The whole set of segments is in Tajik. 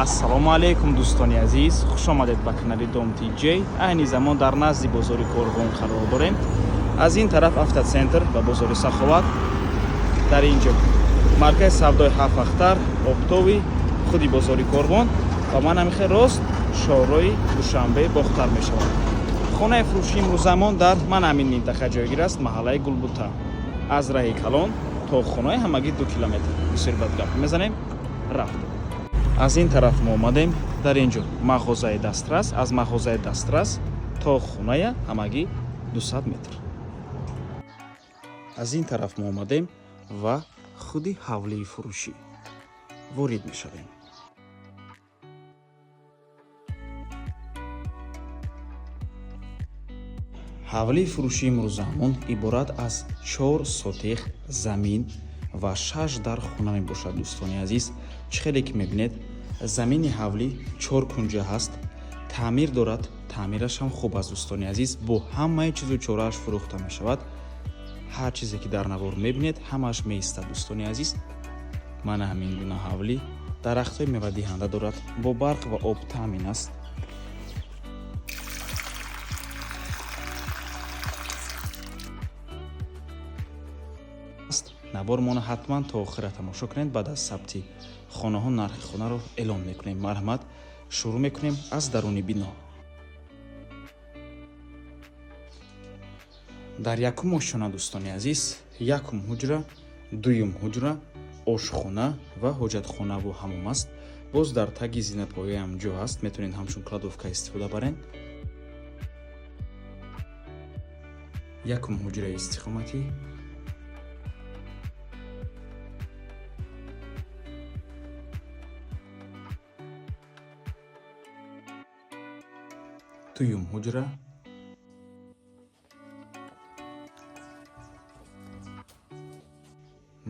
ассалому алайкум дӯстони азиз, хуш омадед ба канали Dom TJ. Айни замон дар назди бозори Коргон қарор дорем. Аз ин тараф автоцентр ва бозори Саховат, дар инҷо маркази савдои Ҳафтахтар, Обтови, худи бозори Коргон ва ман ҳамихе рост шоҳрои Душанбе бохтар мешавад. хонаи фурӯшии имрӯзамон дар ман ҳамин минтақа ҷойгир аст, маҳаллаи Гулбута. аз раҳи калон то хонаи ҳамагӣ 2 километр. бисёр бад гап мезанем, рафтем. аз ин тараф мо омадем, дар инҷо мағозаи дастрас, аз мағозаи дастрас то хоная ҳамагӣ 200 метр. аз ин тараф мо омадем ва худи ҳавлии фурӯшӣ ворид мешавем. ҳавлии фурӯшии имрӯзамон иборат аз 4 сотих замин ва 6 дар хона мебошад. дӯстони азиз, чӣ хеле ки мебинед, замини ҳавлӣ 4 кунҷа ҳаст, таъмир дорад, таъмираш ҳам хуб аст. дӯстони азиз, бо ҳамаи чизу чорааш фурӯхта мешавад. ҳар чизе ки дар навор мебинед, ҳамааш меистад. дӯстони азиз, мана ҳамин гуна ҳавлӣ дарахтҳои мевадиҳанда дорад, бо барқ ва об таъмин аст. навормона ҳатман то охира тамошо кунед. баъд аз сабти хонаҳо нархи хонаро эълон мекунем. марҳамат, шурӯъ мекунем аз даруни бино. дар якум ошхона дӯстони азиз, якум ҳуҷра, дуюм ҳуҷра, ошхона ва ҳоҷатхонаву ҳаммом аст. боз дар таги зинатпояам ҷо ҳаст, метавонед ҳамчун кладовка истифода барен. якум ҳуҷраи истиқоматӣ, дуюм ҳуҷра,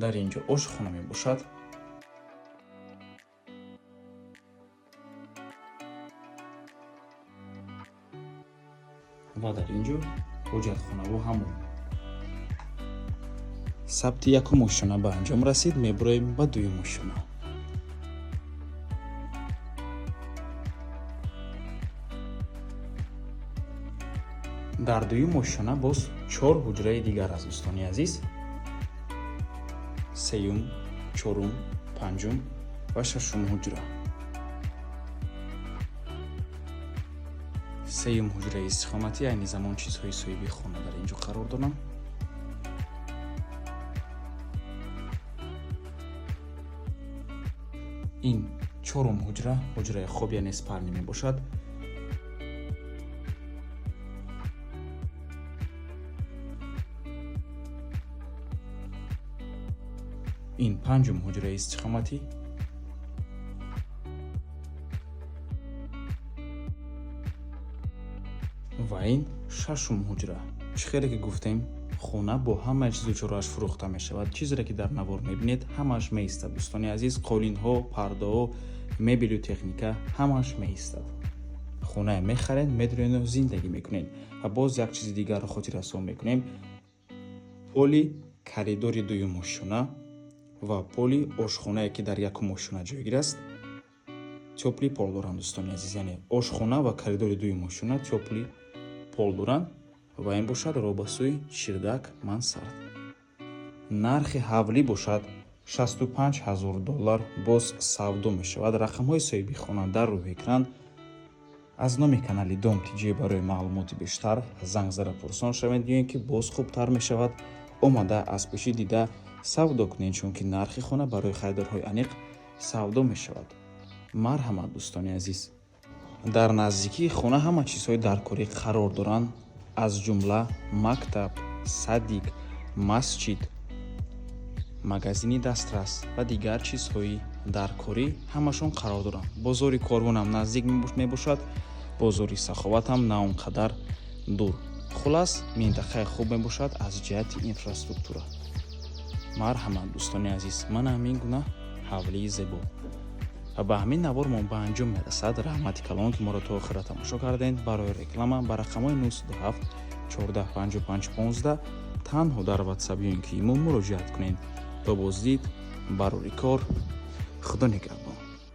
дар инҷо ошхона мебошад. ва дар инҷо ҳоҷатхонаву ҳаммом. сабти якум ошхона ба анҷом расид. мебуроем ба дуюм ошхона. дар дуюм ошхона боз 4 ҳуҷраи дигар аст. дӯстони азиз, сеюм, чорум, панҷум ва шашум ҳуҷра. сеюм ҳуҷраи истиқоматӣ, айни замон чизҳои соҳиби хона дар инҷо қарор дорам. ин чорум ҳуҷра, ҳуҷраи хоб яъне спальня мебошад. ин панҷум ҳуҷраи истиқоматӣ. ва ин шашум ҳуҷра. чӣ хеле ки гуфтем, хона бо ҳамаи чизу чорааш фурӯхта мешавад. чизере ки дар навор мебинед, ҳамааш меистад. дӯстони азиз, қолинҳо, пардаҳо, мебелу техника ҳамааш меистад. хонае мехаред, медурену зиндагӣ мекунед. ва боз як чизи дигарро хотиррасон мекунем. поли коридори дуюм ошхона ва поли ошхонае ки дар якум ошхона ҷойгир аст, тёпли пол доранд. дӯстони азиз, яъне ошхона ва коридори дуюм ошхона тёпли пол доранд ва ин бошад робасӯи чирдак мансард. нархи ҳавлӣ бошад $65,000. боз савдо мешавад. рақамҳои соҳиби хона дар рӯи экран. аз номи канали Dom TJ барои маълумоти бештар занг зада пурсон шавед, ё ин ки боз хубтар мешавад, омада аз пеши дида савдо кунед, чунки нархи хона барои харидорҳои аниқ савдо мешавад. марҳамат дӯстони азиз, дар наздикии хона ҳама чизҳои даркорӣ қарор доранд, аз ҷумла мактаб, садик, масҷид, магазини дастрас ва дигар чизҳои даркорӣ ҳамашон қарор доранд. бозори Коргон ҳам наздик мебошад, бозори Саховат ҳам на он қадар дур. хулас, минтақаи хуб мебошад аз ҷиҳати инфраструктура. марҳамат дӯстони азиз, мана ҳамин гуна ҳавлии зебо. ва ба ҳамин навор мо ба анҷом мерасад. раҳмати калон ки моро то охира тамошо кардед. барои реклама ба рақамҳои 927 14 55 15 танҳо дар ватсап ё ин ки имо муроҷиат кунед. то боздид, барори кор. худо нигаҳбон.